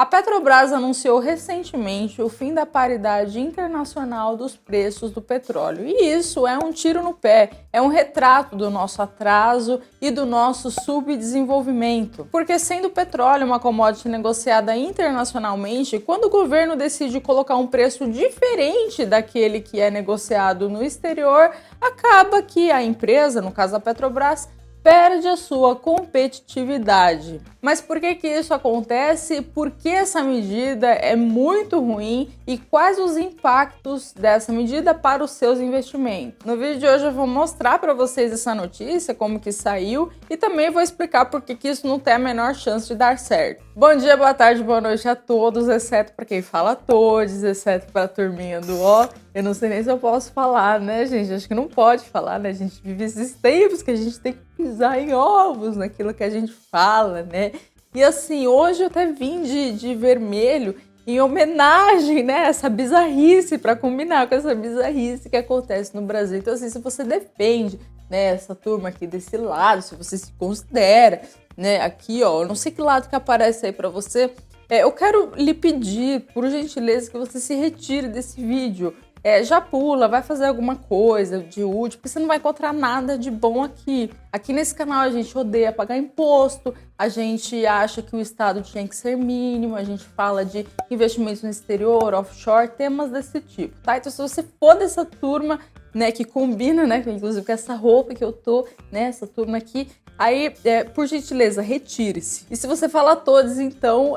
A Petrobras anunciou recentemente o fim da paridade internacional dos preços do petróleo. E isso é um tiro no pé, é um retrato do nosso atraso e do nosso subdesenvolvimento. Porque sendo o petróleo uma commodity negociada internacionalmente, quando o governo decide colocar um preço diferente daquele que é negociado no exterior, acaba que a empresa, no caso a Petrobras, perde a sua competitividade. Mas por que isso acontece? Por que essa medida é muito ruim e quais os impactos dessa medida para os seus investimentos? No vídeo de hoje eu vou mostrar para vocês essa notícia, como que saiu, e também vou explicar por que isso não tem a menor chance de dar certo. Bom dia, boa tarde, boa noite a todos, exceto para quem fala todos, exceto para a turminha do ó. Eu não sei nem se eu posso falar, né, gente? Acho que não pode falar, né? A gente vive esses tempos que a gente tem que pisar em ovos naquilo que a gente fala, né? E assim, hoje eu até vim de vermelho em homenagem, né, a essa bizarrice, para combinar com essa bizarrice que acontece no Brasil. Então, assim, se você defende, né, essa turma aqui desse lado, se você se considera, né, aqui, ó, eu não sei que lado que aparece aí para você, eu quero lhe pedir, por gentileza, que você se retire desse vídeo. Já pula, vai fazer alguma coisa de útil, porque você não vai encontrar nada de bom aqui. Aqui nesse canal a gente odeia pagar imposto, a gente acha que o Estado tinha que ser mínimo, a gente fala de investimentos no exterior, offshore, temas desse tipo, tá? Então se você for dessa turma, né, que combina, né, inclusive com essa roupa que eu tô, né, essa turma aqui, aí, por gentileza, retire-se. E se você fala todos, então,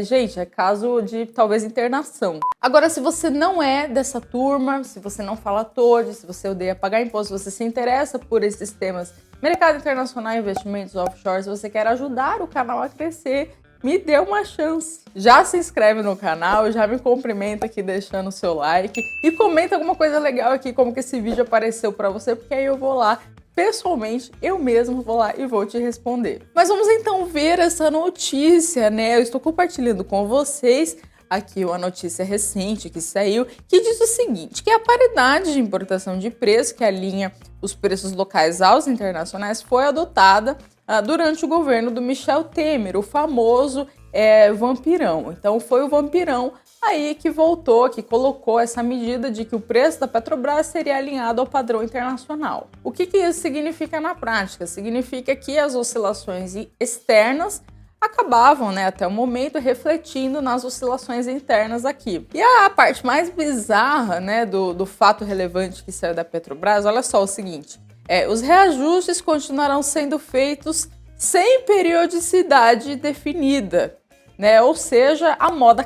gente, é caso de, talvez, internação. Agora, se você não é dessa turma, se você não fala todos, se você odeia pagar imposto, se você se interessa por esses temas, mercado internacional, investimentos offshore, se você quer ajudar o canal a crescer, me dê uma chance. Já se inscreve no canal, já me cumprimenta aqui deixando o seu like e comenta alguma coisa legal aqui, como que esse vídeo apareceu pra você, porque aí eu vou lá, pessoalmente, eu mesmo vou lá e vou te responder. Mas vamos então ver essa notícia, né? Eu estou compartilhando com vocês aqui uma notícia recente que saiu, que diz o seguinte, que a paridade de importação de preço, que alinha os preços locais aos internacionais, foi adotada durante o governo do Michel Temer, o famoso vampirão. Então foi o vampirão aí que voltou, que colocou essa medida de que o preço da Petrobras seria alinhado ao padrão internacional. O que isso significa na prática? Significa que as oscilações externas acabavam, né, até o momento, refletindo nas oscilações internas aqui. E a parte mais bizarra, né, do fato relevante que saiu da Petrobras, olha só o seguinte, os reajustes continuarão sendo feitos sem periodicidade definida, né, ou seja, a moda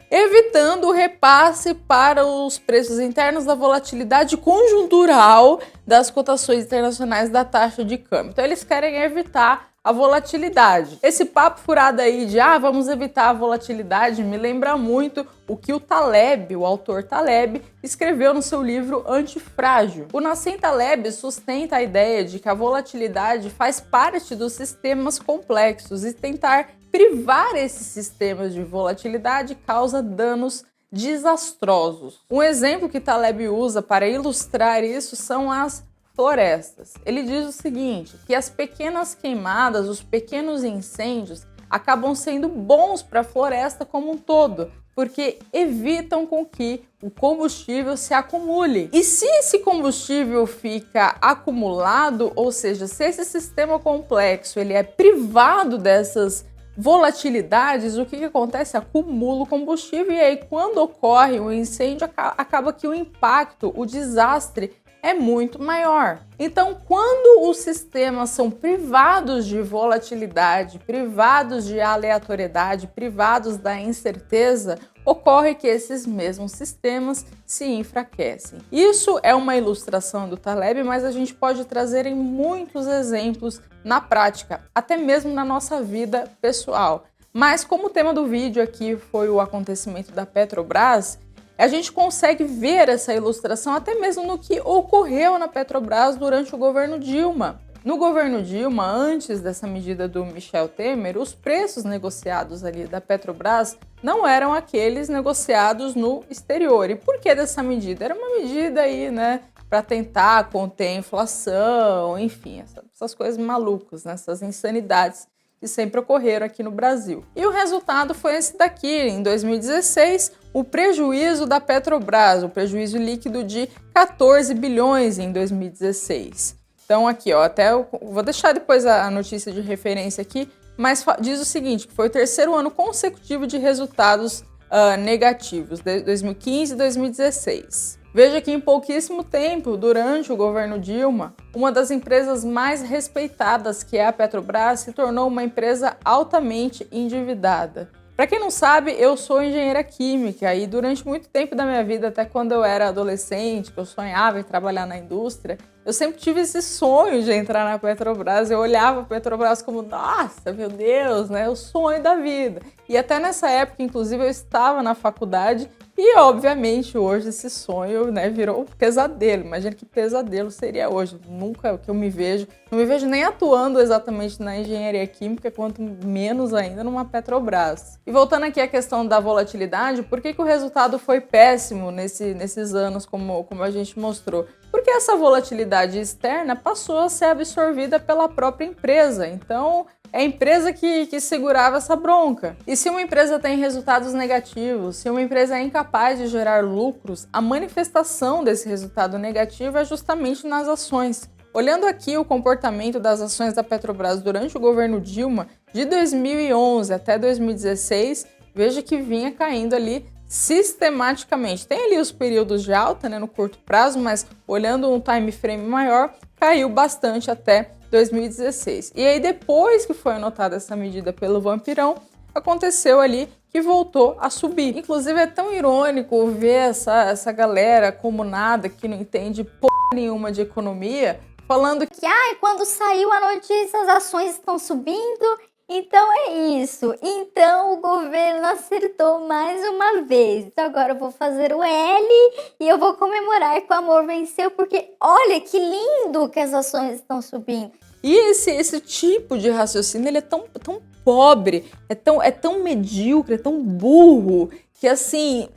evitando o repasse para os preços internos da volatilidade conjuntural das cotações internacionais da taxa de câmbio. Então eles querem evitar a volatilidade. Esse papo furado aí de vamos evitar a volatilidade me lembra muito o que o Taleb, o autor Taleb, escreveu no seu livro Antifrágil. O Nassim Taleb sustenta a ideia de que a volatilidade faz parte dos sistemas complexos e tentar privar esses sistemas de volatilidade causa danos desastrosos. Um exemplo que Taleb usa para ilustrar isso são as florestas. Ele diz o seguinte, que as pequenas queimadas, os pequenos incêndios acabam sendo bons para a floresta como um todo, porque evitam com que o combustível se acumule. E se esse combustível fica acumulado, ou seja, se esse sistema complexo ele é privado dessas volatilidades, o que acontece? Acumula o combustível e aí quando ocorre um incêndio, acaba que o impacto, o desastre é muito maior. Então, quando os sistemas são privados de volatilidade, privados de aleatoriedade, privados da incerteza, ocorre que esses mesmos sistemas se enfraquecem. Isso é uma ilustração do Taleb, mas a gente pode trazer em muitos exemplos na prática, até mesmo na nossa vida pessoal. Mas como o tema do vídeo aqui foi o acontecimento da Petrobras, a gente consegue ver essa ilustração até mesmo no que ocorreu na Petrobras durante o governo Dilma. No governo Dilma, antes dessa medida do Michel Temer, os preços negociados ali da Petrobras não eram aqueles negociados no exterior. E por que dessa medida? Era uma medida aí, né, para tentar conter a inflação, enfim, essas coisas malucas, né, essas insanidades que que sempre ocorreram aqui no Brasil. E o resultado foi esse daqui, em 2016, o prejuízo da Petrobras, o prejuízo líquido de 14 bilhões em 2016. Então aqui, ó, até eu vou deixar depois a notícia de referência aqui, mas diz o seguinte, que foi o terceiro ano consecutivo de resultados negativos, de 2015 e 2016. Veja que em pouquíssimo tempo, durante o governo Dilma, uma das empresas mais respeitadas, que é a Petrobras, se tornou uma empresa altamente endividada. Para quem não sabe, eu sou engenheira química e durante muito tempo da minha vida, até quando eu era adolescente, que eu sonhava em trabalhar na indústria, eu sempre tive esse sonho de entrar na Petrobras. Eu olhava a Petrobras como, nossa, meu Deus, né, o sonho da vida. E até nessa época, inclusive, eu estava na faculdade e, obviamente, hoje esse sonho, né, virou um pesadelo. Imagina que pesadelo seria hoje. Nunca que eu me vejo, não me vejo nem atuando exatamente na engenharia química, quanto menos ainda numa Petrobras. E voltando aqui à questão da volatilidade, por que o resultado foi péssimo nesses anos, como a gente mostrou? Porque essa volatilidade externa passou a ser absorvida pela própria empresa. Então, é a empresa que segurava essa bronca. E se uma empresa tem resultados negativos, se uma empresa é incapaz de gerar lucros, a manifestação desse resultado negativo é justamente nas ações. Olhando aqui o comportamento das ações da Petrobras durante o governo Dilma, de 2011 até 2016, veja que vinha caindo ali sistematicamente. Tem ali os períodos de alta, né, no curto prazo, mas olhando um time frame maior, caiu bastante até 2016. E aí depois que foi anotada essa medida pelo Vampirão, aconteceu ali que voltou a subir. Inclusive é tão irônico ver essa galera comunada que não entende porra nenhuma de economia, falando que quando saiu a notícia as ações estão subindo, então é isso. Então o governo acertou mais uma vez. Então agora eu vou fazer o L e eu vou comemorar que o amor venceu, porque olha que lindo que as ações estão subindo. E esse tipo de raciocínio, ele é tão pobre, é tão medíocre, é tão burro, que assim,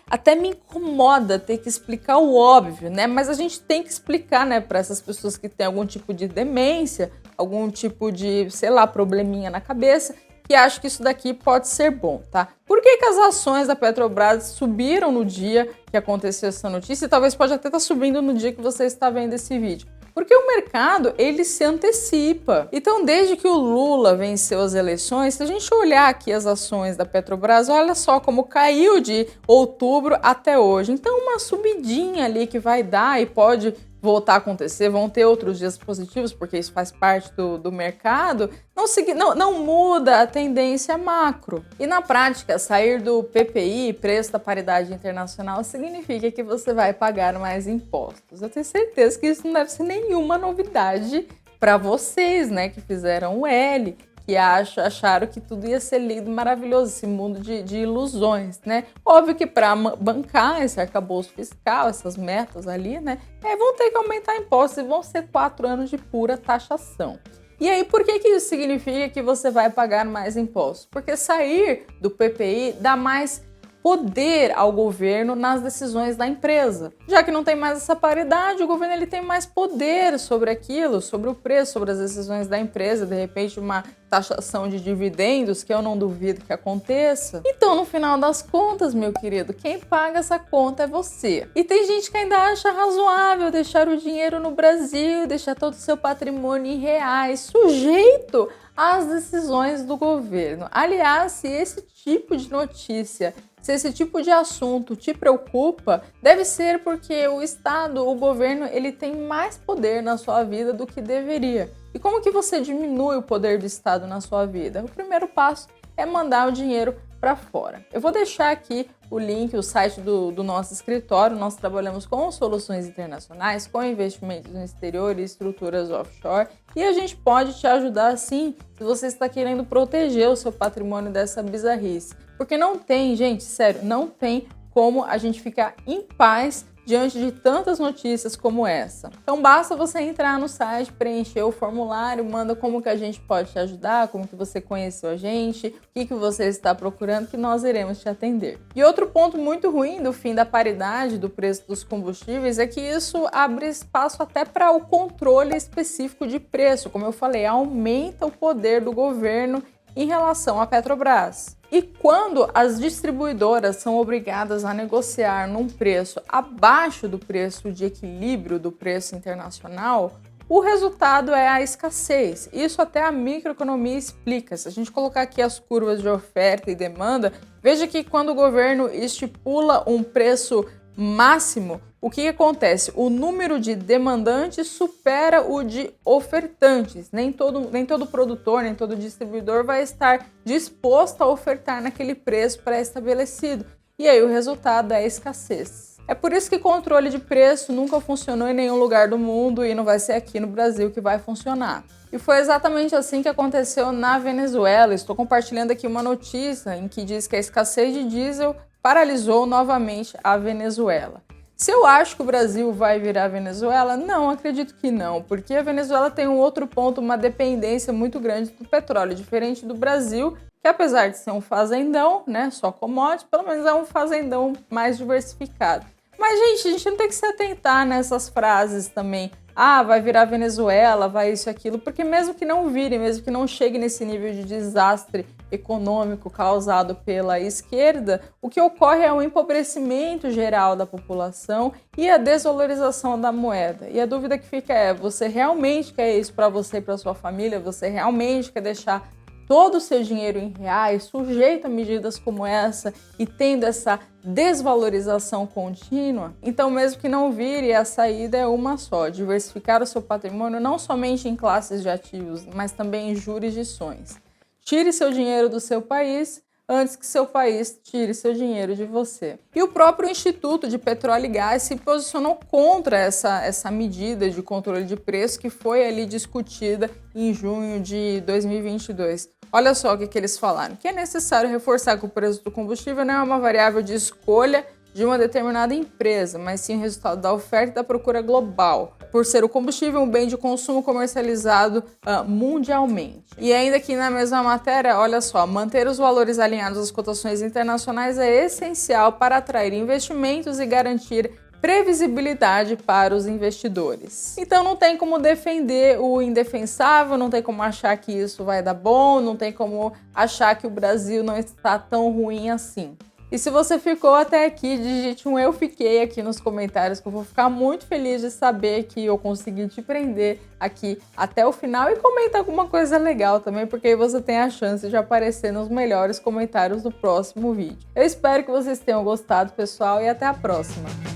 até me incomoda ter que explicar o óbvio, né? Mas a gente tem que explicar, né, para essas pessoas que têm algum tipo de demência, algum tipo de, sei lá, probleminha na cabeça, que acham que isso daqui pode ser bom, tá? Por que as ações da Petrobras subiram no dia que aconteceu essa notícia? E talvez pode até estar subindo no dia que você está vendo esse vídeo. Porque o mercado, ele se antecipa. Então, desde que o Lula venceu as eleições, se a gente olhar aqui as ações da Petrobras, olha só como caiu de outubro até hoje. Então, uma subidinha ali que vai dar e pode voltar a acontecer, vão ter outros dias positivos, porque isso faz parte do mercado, não muda a tendência macro. E na prática, sair do PPI, preço da paridade internacional, significa que você vai pagar mais impostos. Eu tenho certeza que isso não deve ser nenhuma novidade para vocês, né, que fizeram o L, que acharam que tudo ia ser lindo, maravilhoso, esse mundo de ilusões, né? Óbvio que para bancar esse arcabouço fiscal, essas metas ali, né, vão ter que aumentar impostos e vão ser 4 anos de pura taxação. E aí, por que isso significa que você vai pagar mais impostos? Porque sair do PPI dá mais poder ao governo nas decisões da empresa. Já que não tem mais essa paridade, o governo ele tem mais poder sobre aquilo, sobre o preço, sobre as decisões da empresa, de repente uma taxação de dividendos, que eu não duvido que aconteça. Então, no final das contas, meu querido, quem paga essa conta é você. E tem gente que ainda acha razoável deixar o dinheiro no Brasil, deixar todo o seu patrimônio em reais, sujeito às decisões do governo. Aliás, se esse tipo de notícia, se esse tipo de assunto te preocupa, deve ser porque o Estado, o governo, ele tem mais poder na sua vida do que deveria. E como que você diminui o poder do Estado na sua vida? O primeiro passo é mandar o dinheiro para fora. Eu vou deixar aqui o link, o site do nosso escritório. Nós trabalhamos com soluções internacionais, com investimentos no exterior e estruturas offshore. E a gente pode te ajudar sim, se você está querendo proteger o seu patrimônio dessa bizarrice. Porque não tem, gente, sério, não tem como a gente ficar em paz diante de tantas notícias como essa. Então basta você entrar no site, preencher o formulário, manda como que a gente pode te ajudar, como que você conheceu a gente, o que você está procurando, que nós iremos te atender. E outro ponto muito ruim do fim da paridade do preço dos combustíveis é que isso abre espaço até para o controle específico de preço. Como eu falei, aumenta o poder do governo em relação à Petrobras. E quando as distribuidoras são obrigadas a negociar num preço abaixo do preço de equilíbrio do preço internacional, o resultado é a escassez. Isso até a microeconomia explica. Se a gente colocar aqui as curvas de oferta e demanda, veja que quando o governo estipula um preço máximo, o que acontece? O número de demandantes supera o de ofertantes. Nem todo produtor, nem todo distribuidor vai estar disposto a ofertar naquele preço pré-estabelecido. E aí o resultado é a escassez. É por isso que controle de preço nunca funcionou em nenhum lugar do mundo e não vai ser aqui no Brasil que vai funcionar. E foi exatamente assim que aconteceu na Venezuela. Estou compartilhando aqui uma notícia em que diz que a escassez de diesel paralisou novamente a Venezuela. Se eu acho que o Brasil vai virar Venezuela, não, acredito que não, porque a Venezuela tem um outro ponto, uma dependência muito grande do petróleo, diferente do Brasil, que apesar de ser um fazendão, né, só commodity, pelo menos é um fazendão mais diversificado. Mas, gente, a gente não tem que se atentar nessas frases também. Ah, vai virar Venezuela, vai isso e aquilo, porque mesmo que não vire, mesmo que não chegue nesse nível de desastre econômico causado pela esquerda, o que ocorre é um empobrecimento geral da população e a desvalorização da moeda. E a dúvida que fica é, você realmente quer isso para você e para sua família? Você realmente quer deixar todo o seu dinheiro em reais, sujeito a medidas como essa e tendo essa desvalorização contínua? Então, mesmo que não vire, a saída é uma só: diversificar o seu patrimônio não somente em classes de ativos, mas também em jurisdições. Tire seu dinheiro do seu país antes que seu país tire seu dinheiro de você. E o próprio Instituto de Petróleo e Gás se posicionou contra essa medida de controle de preço que foi ali discutida em junho de 2022. Olha só o que eles falaram: que é necessário reforçar que o preço do combustível não é uma variável de escolha de uma determinada empresa, mas sim o resultado da oferta e da procura global, por ser o combustível um bem de consumo comercializado mundialmente. E ainda aqui na mesma matéria, olha só, manter os valores alinhados às cotações internacionais é essencial para atrair investimentos e garantir previsibilidade para os investidores. Então não tem como defender o indefensável, não tem como achar que isso vai dar bom, não tem como achar que o Brasil não está tão ruim assim. E se você ficou até aqui, digite um "eu fiquei" aqui nos comentários, que eu vou ficar muito feliz de saber que eu consegui te prender aqui até o final, e comenta alguma coisa legal também, porque aí você tem a chance de aparecer nos melhores comentários do próximo vídeo. Eu espero que vocês tenham gostado, pessoal, e até a próxima!